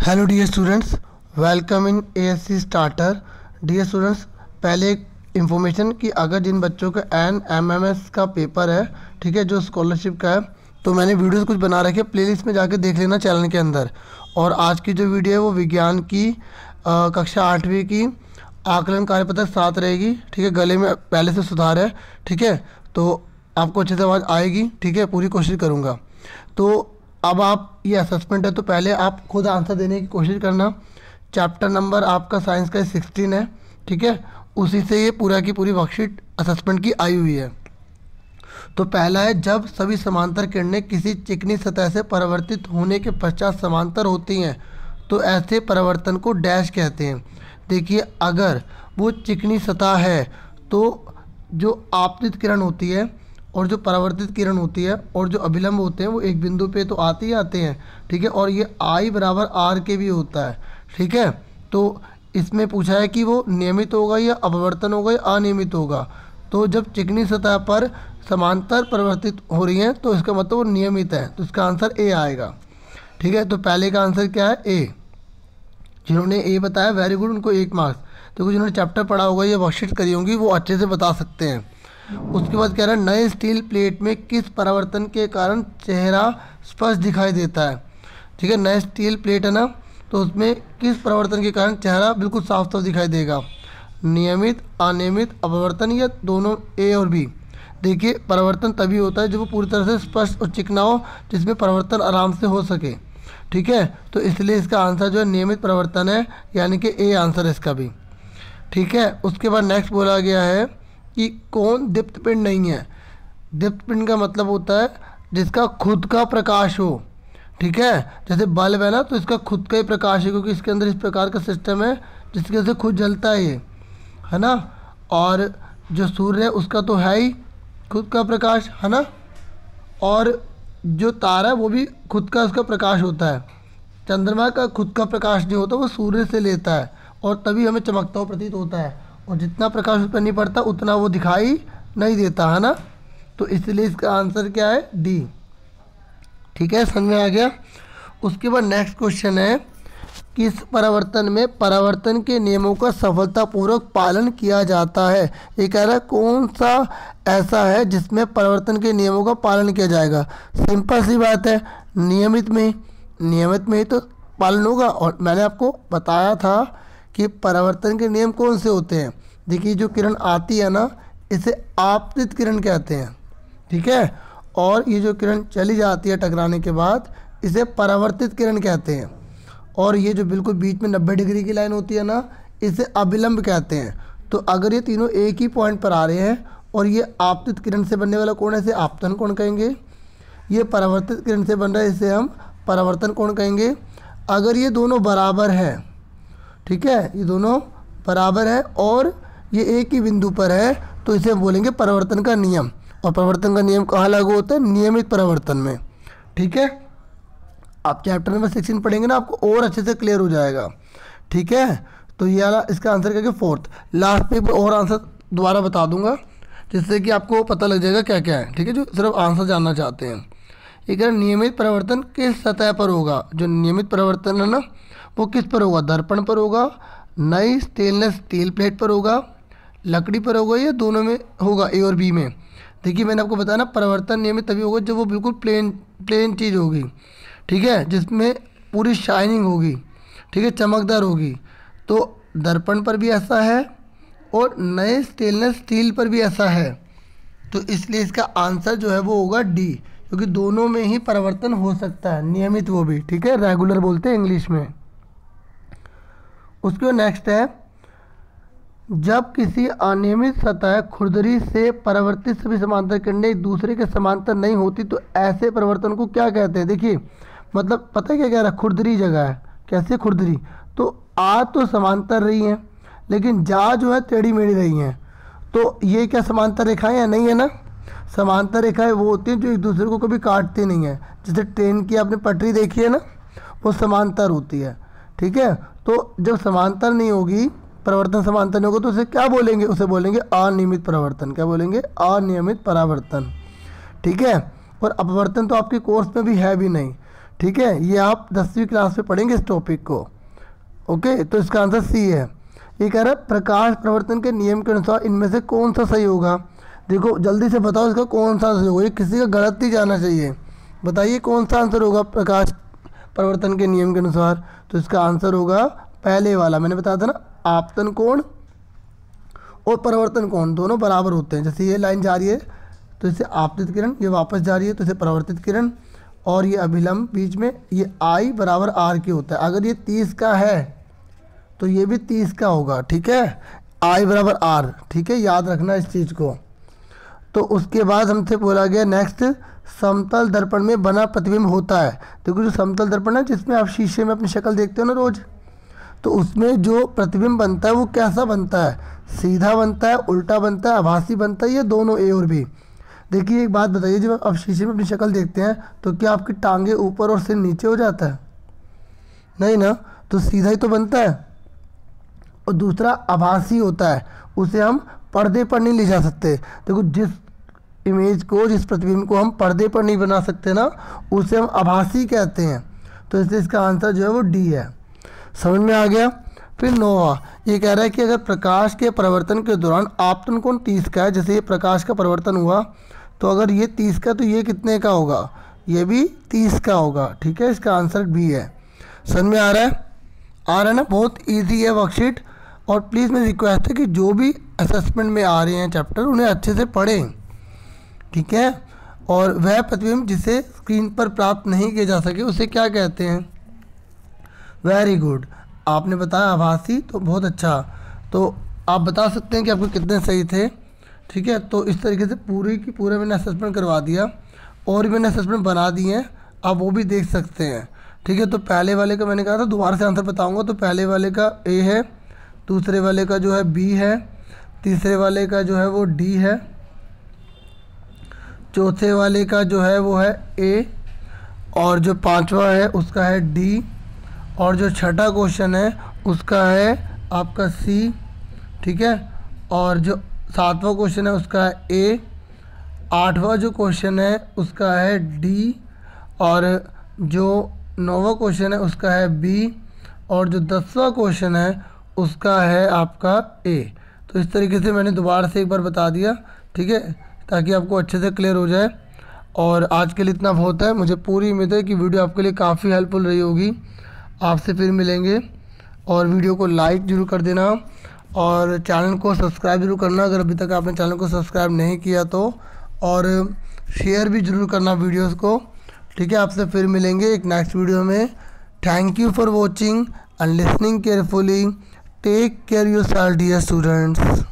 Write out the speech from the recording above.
Hello dear students, welcome in ASC starter. Dear students, पहले एक information कि अगर जिन बच्चों का NMMS का पेपर है, ठीक है, जो स्कॉलरशिप का है, तो मैंने वीडियोस कुछ बना रखे, प्लेलिस्ट में जाके देख लेना चैनल के अंदर। और आज की जो वीडियो है वो विज्ञान की कक्षा 8वीं की आकलन कार्यपत्रक 7 रहेगी। ठीक है, गले में पहले से सुधार है। ठीक है, तो आपको अच्छे से आवाज़ आएगी। ठीक है, पूरी कोशिश करूँगा। तो अब आप ये असेसमेंट है, तो पहले आप खुद आंसर देने की कोशिश करना। चैप्टर नंबर आपका साइंस का 16 है। ठीक है, उसी से ये पूरा की पूरी वर्कशीट असेसमेंट की आई हुई है। तो पहला है, जब सभी समांतर किरणें किसी चिकनी सतह से परावर्तित होने के पश्चात समांतर होती हैं तो ऐसे परावर्तन को डैश कहते हैं। देखिए, अगर वो चिकनी सतह है तो जो आपतित किरण होती है और जो परावर्तित किरण होती है और जो अभिलंब होते हैं वो एक बिंदु पे तो आते ही आते हैं। ठीक है, और ये I बराबर R के भी होता है। ठीक है, तो इसमें पूछा है कि वो नियमित होगा या अपवर्तन होगा या अनियमित होगा। तो जब चिकनी सतह पर समांतर परिवर्तित हो रही हैं तो इसका मतलब वो नियमित है, तो इसका आंसर A आएगा। ठीक है, तो पहले का आंसर क्या है? A। जिन्होंने A बताया वेरी गुड, उनको 1 मार्क्स। तो जिन्होंने चैप्टर पढ़ा होगा या वर्कशीट करी होंगी वो अच्छे से बता सकते हैं। उसके बाद कह रहा है, नए स्टील प्लेट में किस परावर्तन के कारण चेहरा स्पष्ट दिखाई देता है। ठीक है, नए स्टील प्लेट है ना, तो उसमें किस परावर्तन के कारण चेहरा बिल्कुल साफ साफ दिखाई देगा? नियमित, अनियमित, अपवर्तन या दोनों A और B? देखिए, परावर्तन तभी होता है जब वो पूरी तरह से स्पष्ट और चिकना हो, जिसमें परावर्तन आराम से हो सके। ठीक है, तो इसलिए इसका आंसर जो है नियमित परावर्तन है, यानी कि A आंसर है इसका भी। ठीक है, उसके बाद नेक्स्ट बोला गया है कि कौन दीप्त पिंड नहीं है। दीप्त पिंड का मतलब होता है जिसका खुद का प्रकाश हो। ठीक है, जैसे बल्ब है ना, तो इसका खुद का ही प्रकाश है, क्योंकि इसके अंदर इस प्रकार का सिस्टम है जिसके से खुद जलता है ये, है ना। और जो सूर्य है उसका तो है ही खुद का प्रकाश, है ना। और जो तारा है वो भी खुद का उसका प्रकाश होता है। चंद्रमा का खुद का प्रकाश नहीं होता, वो सूर्य से लेता है और तभी हमें चमकता हुआ प्रतीत होता है। और जितना प्रकाश उस पर नहीं पड़ता उतना वो दिखाई नहीं देता, है ना। तो इसलिए इसका आंसर क्या है? D। ठीक है, समझ में आ गया। उसके बाद नेक्स्ट क्वेश्चन है, किस परावर्तन में परावर्तन के नियमों का सफलतापूर्वक पालन किया जाता है। ये कह रहा है कौन सा ऐसा है जिसमें परावर्तन के नियमों का पालन किया जाएगा। सिंपल सी बात है, नियमित में ही तो पालन होगा। और मैंने आपको बताया था कि परावर्तन के नियम कौन से होते हैं। देखिए, जो किरण आती है ना, इसे आपतित किरण कहते हैं। ठीक है, और ये जो किरण चली जाती है टकराने के बाद, इसे परावर्तित किरण कहते हैं। और ये जो बिल्कुल बीच में 90 डिग्री की लाइन होती है ना, इसे अभिलंब कहते हैं। तो अगर ये तीनों एक ही पॉइंट पर आ रहे हैं और ये आपतित किरण से बनने वाला कोण है, इसे आपतन कोण कहेंगे। ये परावर्तित किरण से बन रहा है, इसे हम परावर्तन कोण कहेंगे। अगर ये दोनों बराबर है, ठीक है, ये दोनों बराबर है और ये एक ही बिंदु पर है, तो इसे हम बोलेंगे परावर्तन का नियम। और परावर्तन का नियम कहाँ लागू होता है? नियमित परावर्तन में। ठीक है, आप चैप्टर नंबर 16 पढ़ेंगे ना, आपको और अच्छे से क्लियर हो जाएगा। ठीक है, तो ये वाला इसका आंसर क्या? 4th। लास्ट पे और आंसर दोबारा बता दूंगा, जिससे कि आपको पता लग जाएगा क्या क्या है। ठीक है, जो सिर्फ आंसर जानना चाहते हैं। ये कह नियमित परिवर्तन किस सतह पर होगा। जो नियमित परिवर्तन है ना, वो किस पर होगा? दर्पण पर होगा, नई स्टेनलेस स्टील प्लेट पर होगा, लकड़ी पर होगा, या दोनों में होगा, A और B में। देखिए, मैंने आपको बताया ना, परिवर्तन नियमित तभी होगा जब वो बिल्कुल प्लेन चीज़ होगी। ठीक है, जिसमें पूरी शाइनिंग होगी, ठीक है, चमकदार होगी। तो दर्पण पर भी ऐसा है और नए स्टेनलेस स्टील पर भी ऐसा है। तो इसलिए इसका आंसर जो है वो होगा D, क्योंकि दोनों में ही परिवर्तन हो सकता है, नियमित वो भी। ठीक है, रेगुलर बोलते हैं इंग्लिश में। उसके बाद नेक्स्ट है, जब किसी अनियमित सतह खुरदरी से परावर्तित सभी समांतर किरणें एक दूसरे के समांतर नहीं होती तो ऐसे परिवर्तन को क्या कहते हैं। देखिए, मतलब पता है क्या कह रहा है? खुरदरी जगह है। कैसे खुरदरी? तो आ तो समांतर रही हैं, लेकिन जा जो है टेढ़ी मेढ़ी रही हैं। तो ये क्या समांतर रेखाएं या नहीं है ना? समांतर रेखाएं वो होती हैं जो एक दूसरे को कभी काटती नहीं है। जैसे ट्रेन की आपने पटरी देखी है ना, वो समांतर होती है। ठीक है, तो जब समांतर नहीं होगी, परिवर्तन समांतर नहीं होगा, तो उसे क्या बोलेंगे? उसे बोलेंगे अनियमित परावर्तन। क्या बोलेंगे? अनियमित परावर्तन। ठीक है, और अपवर्तन तो आपके कोर्स में भी है भी नहीं। ठीक है, ये आप 10वीं क्लास में पढ़ेंगे इस टॉपिक को। ओके, तो इसका आंसर सी है। ये कह रहा है प्रकाश प्रवर्तन के नियम के अनुसार इनमें से कौन सा सही होगा। देखो जल्दी से बताओ इसका कौन सा सही होगा, ये किसी का गलत नहीं जाना चाहिए। बताइए कौन सा आंसर होगा प्रकाश प्रवर्तन के नियम के अनुसार। तो इसका आंसर होगा पहले वाला, मैंने बताया था ना, आपतन कोण और परावर्तन कोण दोनों बराबर होते हैं। जैसे ये लाइन जा रही है तो इसे आपतित किरण, ये वापस जा रही है तो इसे परावर्तित किरण, और ये अभिलंब बीच में, ये I बराबर R की होता है। अगर ये 30 का है तो ये भी 30 का होगा, ठीक है, I बराबर R, ठीक है, याद रखना इस चीज़ को। तो उसके बाद हमसे बोला गया नेक्स्ट, समतल दर्पण में बना प्रतिबिंब होता है। देखो जो समतल दर्पण है जिसमें आप शीशे में अपनी शक्ल देखते हो ना रोज, तो उसमें जो प्रतिबिंब बनता है वो कैसा बनता है, सीधा बनता है, उल्टा बनता है, आभासी बनता है, ये दोनों ए और बी। देखिए एक बात बताइए, जब आप शीशे में अपनी शक्ल देखते हैं तो क्या आपकी टांगे ऊपर और सिर नीचे हो जाता है? नहीं ना, तो सीधा ही तो बनता है। और दूसरा आभासी होता है, उसे हम पर्दे पर नहीं ले जा सकते। देखो जिस इमेज को, जिस प्रतिबिंब को हम पर्दे पर नहीं बना सकते ना, उसे हम आभासी कहते हैं। तो इसलिए इसका आंसर जो है वो डी है। समझ में आ गया। फिर 9वां, ये कह रहा है कि अगर प्रकाश के परिवर्तन के दौरान आपतन कोण 30 का है, जैसे ये प्रकाश का परिवर्तन हुआ तो अगर ये 30 का तो ये कितने का होगा, ये भी 30 का होगा, ठीक है, इसका आंसर बी है। समझ में आ रहा है? आ रहा है ना, बहुत ईजी है वर्कशीट। और प्लीज़ मेरी रिक्वेस्ट है कि जो भी असेसमेंट में आ रहे हैं चैप्टर उन्हें अच्छे से पढ़ें, ठीक है। और वह प्रतिबिंब जिसे स्क्रीन पर प्राप्त नहीं किया जा सके उसे क्या कहते हैं? वेरी गुड, आपने बताया आभासी, तो बहुत अच्छा। तो आप बता सकते हैं कि आपको कितने सही थे, ठीक है। तो इस तरीके से पूरे की पूरे मैंने असेसमेंट करवा दिया, और मैंने असेसमेंट बना दिए हैं, आप वो भी देख सकते हैं, ठीक है। तो पहले वाले का मैंने कहा था दोबारा से आंसर बताऊंगा। तो पहले वाले का ए है, दूसरे वाले का जो है बी है, तीसरे वाले का जो है वो डी है, चौथे वाले का जो है वो है ए, और जो पांचवा है उसका है डी, और जो छठा क्वेश्चन है उसका है आपका सी, ठीक है। और जो 7वां क्वेश्चन है उसका है ए, 8वां जो क्वेश्चन है उसका है डी, और जो 9वां क्वेश्चन है उसका है बी, और जो 10वां क्वेश्चन है उसका है आपका ए। तो इस तरीके से मैंने दोबारा से एक बार बता दिया, ठीक है, ताकि आपको अच्छे से क्लियर हो जाए। और आज के लिए इतना बहुत है। मुझे पूरी उम्मीद है कि वीडियो आपके लिए काफ़ी हेल्पफुल रही होगी। आपसे फिर मिलेंगे, और वीडियो को लाइक ज़रूर कर देना, और चैनल को सब्सक्राइब जरूर करना अगर अभी तक आपने चैनल को सब्सक्राइब नहीं किया तो, और शेयर भी ज़रूर करना वीडियोस को, ठीक है। आपसे फिर मिलेंगे एक नेक्स्ट वीडियो में। Thank you for watching and listening carefully. Take care yourself dear students.